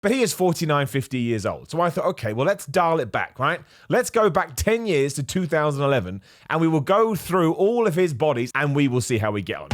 But he is 49, 50 years old. So I thought, okay, well, let's dial it back, right? Let's go back 10 years to 2011, and we will go through all of his bodies, and we will see how we get on.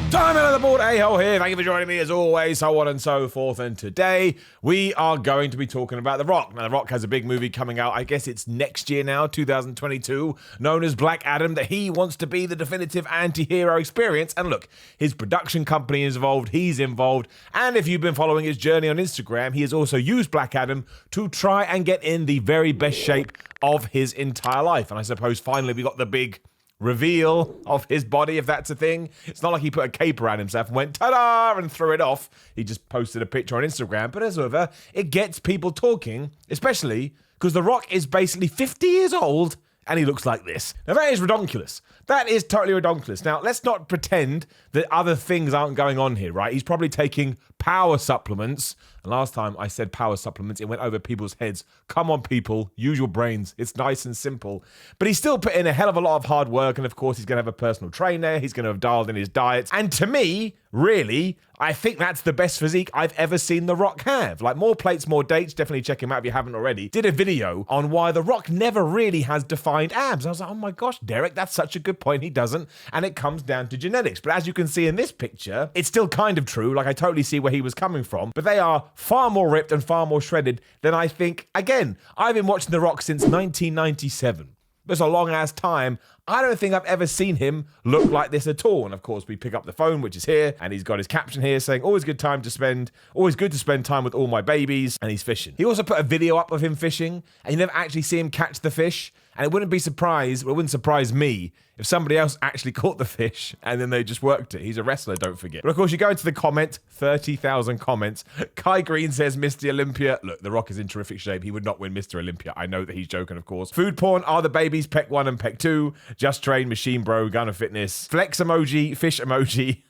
Time out of the board, A-hole here. Thank you for joining me as always, so on and so forth. And today we are going to be talking about The Rock. Now, The Rock has a big movie coming out. I guess it's next year now, 2022, known as Black Adam, that he wants to be the definitive anti-hero experience. And look, his production company is involved, he's involved. And if you've been following his journey on Instagram, he has also used Black Adam to try and get in the very best shape of his entire life. And I suppose finally we got the big reveal of his body, if that's a thing. It's not like he put a cape around himself and went ta-da and threw it off. He just posted a picture on Instagram. But as ever, it gets people talking, especially because The Rock is basically 50 years old and he looks like this. Now that is redonkulous. That is totally redonkulous. Now let's not pretend that other things aren't going on here, right? He's probably taking power supplements. And last time I said power supplements, it went over people's heads. Come on, people, use your brains. It's nice and simple. But he's still put in a hell of a lot of hard work. And of course, he's going to have a personal trainer. He's going to have dialed in his diet. And to me, really, I think that's the best physique I've ever seen The Rock have. Like, more plates, more dates. Definitely check him out if you haven't already. Did a video on why The Rock never really has defined abs. I was like, oh my gosh, Derek, that's such a good point. He doesn't. And it comes down to genetics. But as you can see in this picture, it's still kind of true. Like, I totally see where he was coming from. But they are far more ripped and far more shredded than I think. Again, I've been watching The Rock since 1997. It's a long-ass time. I don't think I've ever seen him look like this at all. And of course, we pick up the phone, which is here, and he's got his caption here saying, always good to spend time with all my babies, and he's fishing. He also put a video up of him fishing, and you never actually see him catch the fish. And it wouldn't surprise me if somebody else actually caught the fish and then they just worked it. He's a wrestler, don't forget. But of course, you go into the comment, 30,000 comments. Kai Green says, Mr. Olympia. Look, The Rock is in terrific shape. He would not win Mr. Olympia. I know that he's joking, of course. Food porn, are the babies peck 1 and peck 2? Just train, machine bro, gun of fitness. Flex emoji, fish emoji.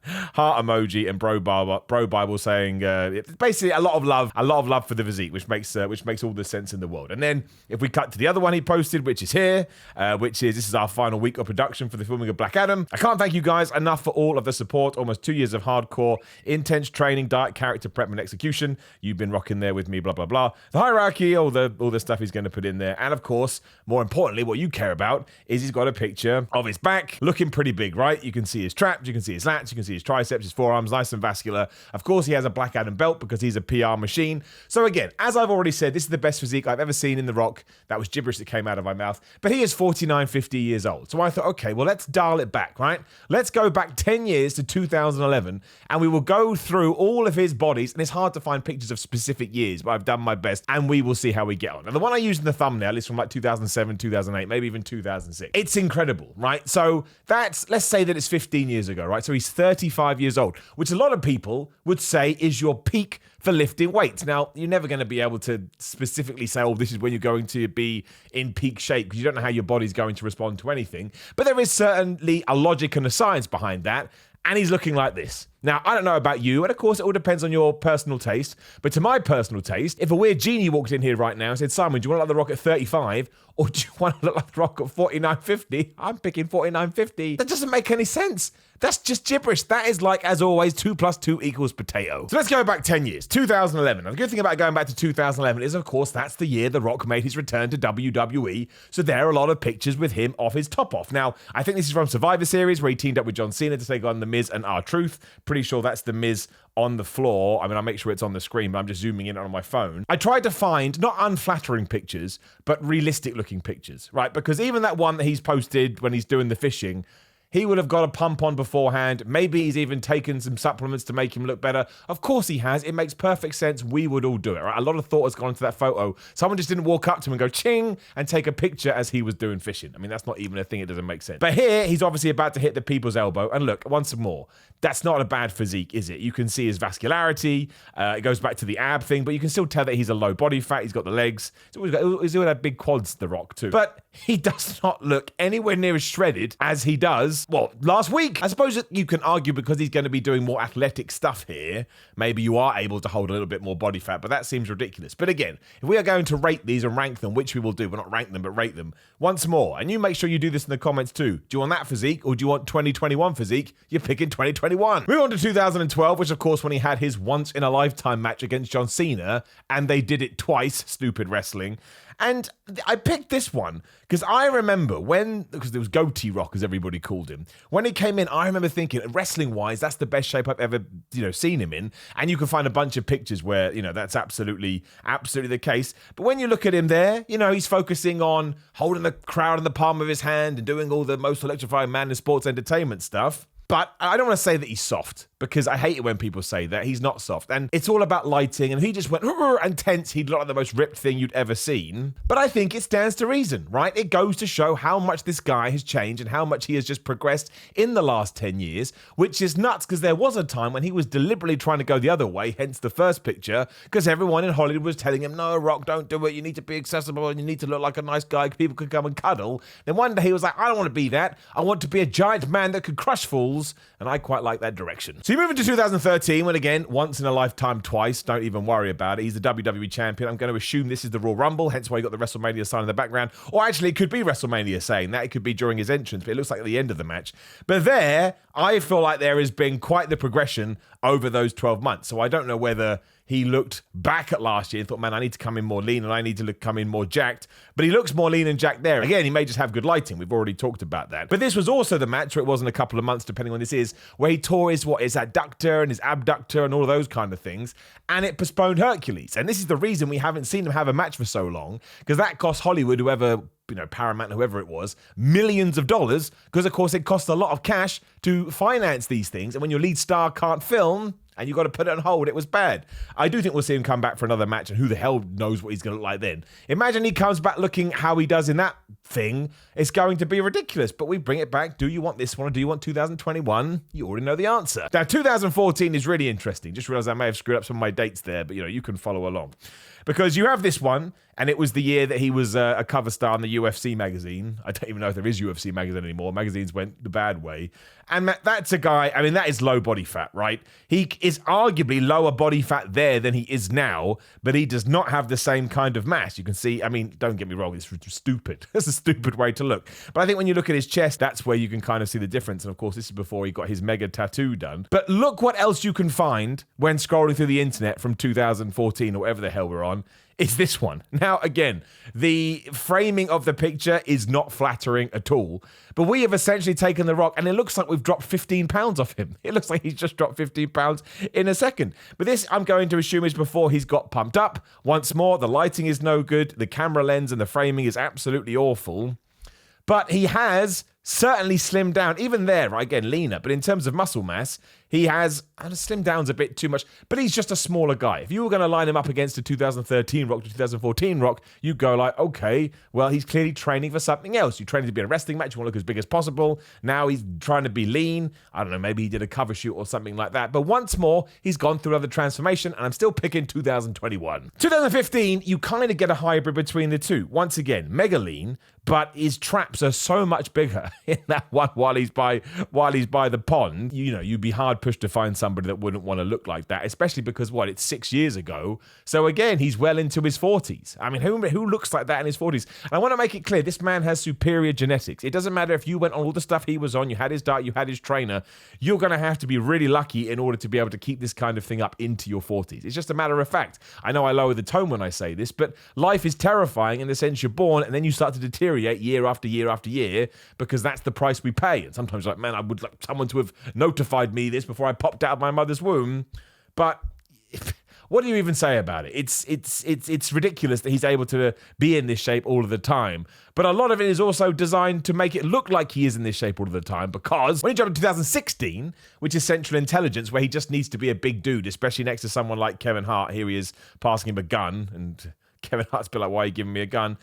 Heart emoji and bro Bible saying basically a lot of love for the physique, which makes all the sense in the world. And then if we cut to the other one he posted, which is here, this is our final week of production for the filming of Black Adam. I can't thank you guys enough for all of the support. Almost 2 years of hardcore, intense training, diet, character prep, and execution. You've been rocking there with me, blah blah blah. The hierarchy, all the stuff he's going to put in there, and of course, more importantly, what you care about is he's got a picture of his back looking pretty big, right? You can see his traps, you can see his lats, you can see his triceps, his forearms, nice and vascular. Of course, he has a Black Adam belt because he's a PR machine. So again, as I've already said, this is the best physique I've ever seen in The Rock. That was gibberish that came out of my mouth. But he is 49, 50 years old. So I thought, okay, well, let's dial it back, right? Let's go back 10 years to 2011, and we will go through all of his bodies. And it's hard to find pictures of specific years, but I've done my best, and we will see how we get on. Now, the one I used in the thumbnail is from like 2007, 2008, maybe even 2006. It's incredible, right? So let's say that it's 15 years ago, right? So he's 35 years old, which a lot of people would say is your peak for lifting weights. Now, you're never going to be able to specifically say, oh, this is when you're going to be in peak shape, because you don't know how your body's going to respond to anything. But there is certainly a logic and a science behind that. And he's looking like this. Now, I don't know about you, and of course, it all depends on your personal taste. But to my personal taste, if a weird genie walked in here right now and said, Simon, do you want to look like The Rock at 35? Or do you want to look like The Rock at 49, 50? I'm picking 49, 50. That doesn't make any sense. That's just gibberish. That is like, as always, 2 + 2 = potato. So let's go back 10 years, 2011. Now, the good thing about going back to 2011 is, of course, that's the year The Rock made his return to WWE. So there are a lot of pictures with him off his top off. Now, I think this is from Survivor Series, where he teamed up with John Cena to take on The Miz and R-Truth. Pretty sure that's The Miz on the floor. I mean, I'll make sure it's on the screen, but I'm just zooming in on my phone. I tried to find not unflattering pictures, but realistic looking pictures, right? Because even that one that he's posted when he's doing the fishing, he would have got a pump on beforehand. Maybe he's even taken some supplements to make him look better. Of course he has. It makes perfect sense. We would all do it, right? A lot of thought has gone into that photo. Someone just didn't walk up to him and go ching and take a picture as he was doing fishing. I mean, that's not even a thing. It doesn't make sense. But here, he's obviously about to hit the people's elbow. And look, once more, that's not a bad physique, is it? You can see his vascularity. It goes back to the ab thing, but you can still tell that he's a low body fat. He's got the legs. He's always had big quads, The Rock, too. But he does not look anywhere near as shredded as he does last week. I suppose that you can argue because he's going to be doing more athletic stuff here, maybe you are able to hold a little bit more body fat, but that seems ridiculous. But again, if we are going to rate these and rank them, which we will do, but not rank them, but rate them once more, and you make sure you do this in the comments too. Do you want that physique or do you want 2021 physique? You're picking 2021. Move on to 2012, which of course when he had his once-in-a-lifetime match against John Cena, and they did it twice, stupid wrestling. And I picked this one because I remember because there was Goatee Rock, as everybody called him. When he came in, I remember thinking, wrestling-wise, that's the best shape I've ever, seen him in. And you can find a bunch of pictures where, that's absolutely the case. But when you look at him there, he's focusing on holding the crowd in the palm of his hand and doing all the most electrifying man in sports entertainment stuff. But I don't want to say that he's soft, because I hate it when people say that. He's not soft. And it's all about lighting, and he just went and tense. He'd look like the most ripped thing you'd ever seen. But I think it stands to reason, right? It goes to show how much this guy has changed and how much he has just progressed in the last 10 years, which is nuts, because there was a time when he was deliberately trying to go the other way, hence the first picture, because everyone in Hollywood was telling him, no, Rock, don't do it. You need to be accessible and you need to look like a nice guy. People could come and cuddle. Then one day he was like, I don't want to be that. I want to be a giant man that could crush fools. And I quite like that direction. So you move into 2013, when again, once in a lifetime twice, don't even worry about it. He's the WWE champion. I'm going to assume this is the Royal Rumble, hence why you got the WrestleMania sign in the background. Or actually, it could be WrestleMania saying that. It could be during his entrance, but it looks like at the end of the match. But there, I feel like there has been quite the progression over those 12 months. So I don't know whether he looked back at last year and thought, man, I need to come in more lean and I need to come in more jacked. But he looks more lean and jacked there. Again, he may just have good lighting. We've already talked about that. But this was also the match, or it wasn't a couple of months, depending on when this is, where he tore his adductor and his abductor and all of those kind of things. And it postponed Hercules. And this is the reason we haven't seen him have a match for so long, because that cost Hollywood, whoever, Paramount, whoever it was, millions of dollars, because of course it costs a lot of cash to finance these things. And when your lead star can't film, and you got to put it on hold, it was bad. I do think we'll see him come back for another match, and who the hell knows what he's going to look like then. Imagine he comes back looking how he does in that thing. It's going to be ridiculous, but we bring it back. Do you want this one or do you want 2021? You already know the answer. Now, 2014 is really interesting. Just realized I may have screwed up some of my dates there, but you can follow along. Because you have this one, and it was the year that he was a cover star in the UFC magazine. I don't even know if there is UFC magazine anymore. Magazines went the bad way. And that's a guy, that is low body fat, right? He is arguably lower body fat there than he is now, but he does not have the same kind of mass. You can see, don't get me wrong, it's stupid. That's a stupid way to look. But I think when you look at his chest, that's where you can kind of see the difference. And of course, this is before he got his mega tattoo done. But look what else you can find when scrolling through the internet from 2014 or whatever the hell we're on. It's this one. Now, again, the framing of the picture is not flattering at all. But we have essentially taken The Rock, and it looks like we've dropped 15 pounds off him. It looks like he's just dropped 15 pounds in a second. But this, I'm going to assume, is before he's got pumped up. Once more, the lighting is no good. The camera lens and the framing is absolutely awful. But he has certainly slimmed down, even there, right, again, leaner. But in terms of muscle mass, he has slimmed down a bit too much, but he's just a smaller guy. If you were going to line him up against a 2013 Rock to 2014 Rock, you go like, okay, well, he's clearly training for something else. You train to be in a wrestling match, you want to look as big as possible. Now he's trying to be lean. I don't know, maybe he did a cover shoot or something like that. But once more, he's gone through another transformation, and I'm still picking 2021. 2015, you kind of get a hybrid between the two. Once again, mega lean, but his traps are so much bigger in that one while he's by the pond. You'd be hard pushed to find somebody that wouldn't want to look like that, especially because it's 6 years ago. So again, he's well into his 40s. Who looks like that in his 40s? And I want to make it clear, this man has superior genetics. It doesn't matter if you went on all the stuff he was on, you had his diet, you had his trainer. You're going to have to be really lucky in order to be able to keep this kind of thing up into your 40s. It's just a matter of fact. I know I lower the tone when I say this, but life is terrifying in the sense you're born and then you start to deteriorate year after year after year, because that's the price we pay. And sometimes man, I would like someone to have notified me this before I popped out of my mother's womb. But what do you even say about it? It's ridiculous that he's able to be in this shape all of the time. But a lot of it is also designed to make it look like he is in this shape all of the time, because when you jump to 2016, which is Central Intelligence, where he just needs to be a big dude, especially next to someone like Kevin Hart. Here he is passing him a gun, and Kevin Hart's been like, why are you giving me a gun?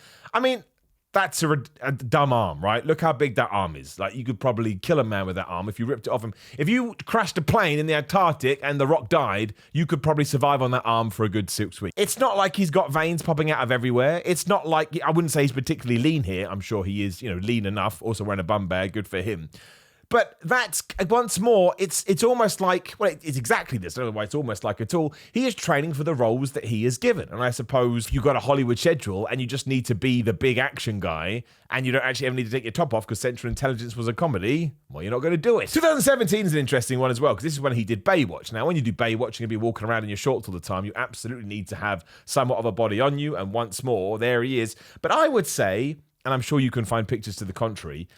That's a dumb arm, right? Look how big that arm is. Like, you could probably kill a man with that arm if you ripped it off him. If you crashed a plane in the Antarctic and The Rock died, you could probably survive on that arm for a good 6 weeks. It's not like he's got veins popping out of everywhere. It's not like, I wouldn't say he's particularly lean here. I'm sure he is, lean enough. Also wearing a bum bag, good for him. But that's, once more, it's almost like, well, it's exactly this. I don't know why it's almost like at all. He is training for the roles that he is given. And I suppose you've got a Hollywood schedule and you just need to be the big action guy and you don't actually ever need to take your top off because Central Intelligence was a comedy, well, you're not going to do it. 2017 is an interesting one as well because this is when he did Baywatch. Now, when you do Baywatch, you're going to be walking around in your shorts all the time. You absolutely need to have somewhat of a body on you. And once more, there he is. But I would say, and I'm sure you can find pictures to the contrary,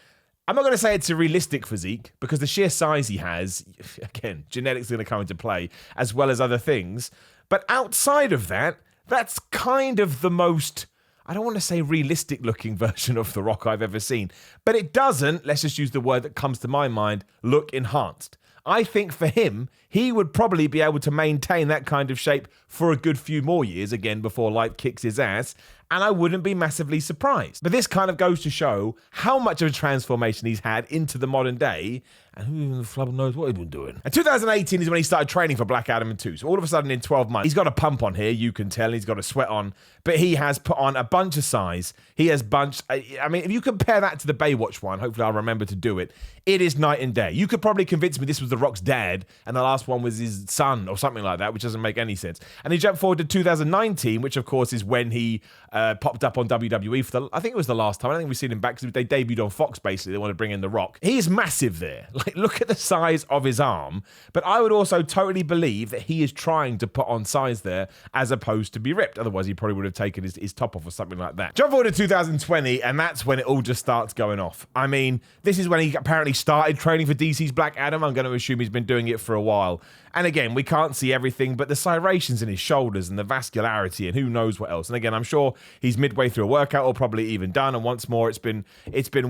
I'm not going to say it's a realistic physique because the sheer size he has, again, genetics are going to come into play as well as other things. But outside of that, that's kind of the most, I don't want to say realistic looking version of The Rock I've ever seen. But it doesn't, let's just use the word that comes to my mind, look enhanced. I think for him, he would probably be able to maintain that kind of shape for a good few more years, again, before life kicks his ass, and I wouldn't be massively surprised. But this kind of goes to show how much of a transformation he's had into the modern day, and who in the flub knows what he's been doing. And 2018 is when he started training for Black Adam 2. So all of a sudden in 12 months, he's got a pump on here, you can tell, he's got a sweat on, but he has put on a bunch of size. He has bunched, I mean, if you compare that to the Baywatch one, hopefully I'll remember to do it, it is night and day. You could probably convince me this was The Rock's dad, and the last one was his son, or something like that, which doesn't make any sense. And he jumped forward to 2019, which of course is when he popped up on WWE for I think it was the last time. I think we've seen him back because they debuted on Fox, basically. They want to bring in The Rock. He is massive there. Like, look at the size of his arm. But I would also totally believe that he is trying to put on size there as opposed to be ripped. Otherwise, he probably would have taken his top off or something like that. Jump forward to 2020, and that's when it all just starts going off. I mean, this is when he apparently started training for DC's Black Adam. I'm going to assume he's been doing it for a while. And again, we can't see everything, but the serrations in his shoulders and the vascularity and who knows what else. And again, I'm sure he's midway through a workout or probably even done. And once more, it's been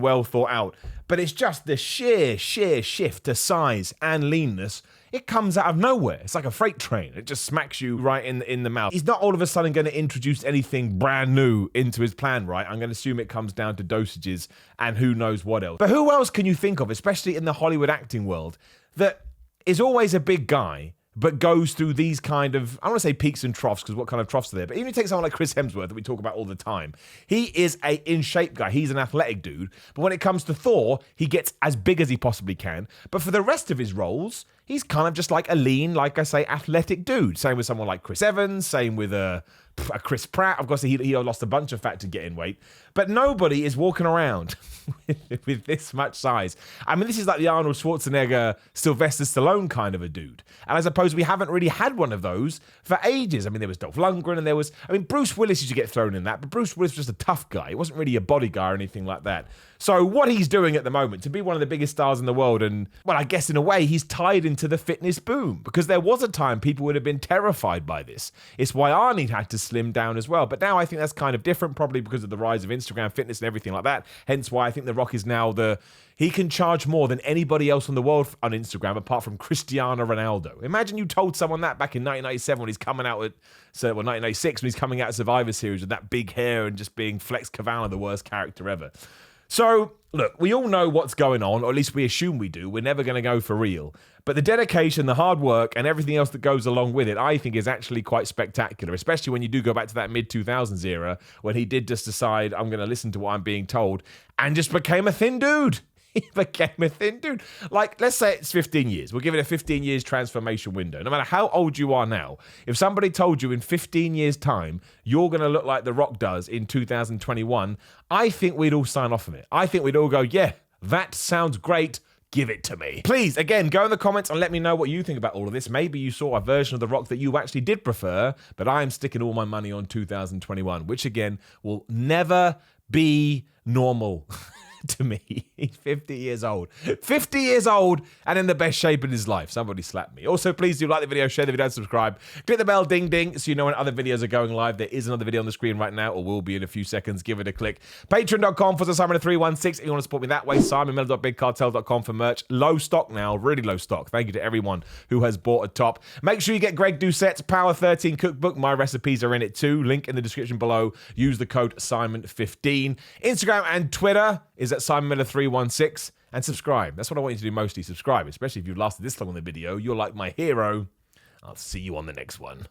well thought out. But it's just the sheer shift to size and leanness. It comes out of nowhere. It's like a freight train. It just smacks you right in the mouth. He's not all of a sudden going to introduce anything brand new into his plan, right? I'm going to assume it comes down to dosages and who knows what else. But who else can you think of, especially in the Hollywood acting world, that is always a big guy, but goes through these kind of, I don't want to say peaks and troughs, because what kind of troughs are there? But even if you take someone like Chris Hemsworth that we talk about all the time, he is a in-shape guy. He's an athletic dude. But when it comes to Thor, he gets as big as he possibly can. But for the rest of his roles, he's kind of just like a lean, like I say, athletic dude. Same with someone like Chris Evans, same with a Chris Pratt. Of course, he lost a bunch of fat to get in weight. But nobody is walking around with this much size. I mean, this is like the Arnold Schwarzenegger, Sylvester Stallone kind of a dude. And I suppose we haven't really had one of those for ages. I mean, there was Dolph Lundgren and there was, I mean, Bruce Willis used to get thrown in that, but Bruce Willis was just a tough guy. He wasn't really a body guy or anything like that. So what he's doing at the moment, to be one of the biggest stars in the world, and, well, I guess in a way, he's tied into the fitness boom, because there was a time people would have been terrified by this. It's why Arnie had to slim down as well. But now I think that's kind of different, probably because of the rise of Instagram fitness and everything like that. Hence why I think The Rock is now he can charge more than anybody else in the world on Instagram, apart from Cristiano Ronaldo. Imagine you told someone that back in 1997 when he's coming out 1996 when he's coming out of Survivor Series with that big hair and just being Flex Cavallo, the worst character ever. So, look, we all know what's going on, or at least we assume we do. We're never going to go for real. But the dedication, the hard work, and everything else that goes along with it, I think is actually quite spectacular, especially when you do go back to that mid-2000s era when he did just decide, I'm going to listen to what I'm being told, and just became a thin dude. He became a thin dude. Like, let's say it's 15 years. We'll give it a 15 years transformation window. No matter how old you are now, if somebody told you in 15 years' time you're going to look like The Rock does in 2021, I think we'd all sign off on it. I think we'd all go, yeah, that sounds great. Give it to me. Please, again, go in the comments and let me know what you think about all of this. Maybe you saw a version of The Rock that you actually did prefer, but I am sticking all my money on 2021, which, again, will never be normal. To me, he's 50 years old. 50 years old and in the best shape in his life. Somebody slapped me. Also, please do like the video, share the video, and subscribe. Click the bell, ding, ding, so you know when other videos are going live. There is another video on the screen right now, or will be in a few seconds. Give it a click. Patreon.com/Simon316 if you want to support me that way. SimonMiller.BigCartel.com for merch. Low stock now, really low stock. Thank you to everyone who has bought a top. Make sure you get Greg Doucette's Power 13 cookbook. My recipes are in it too. Link in the description below. Use the code Simon15. Instagram and Twitter is at SimonMiller316, and subscribe. That's what I want you to do mostly, subscribe, especially if you've lasted this long on the video. You're like my hero. I'll see you on the next one.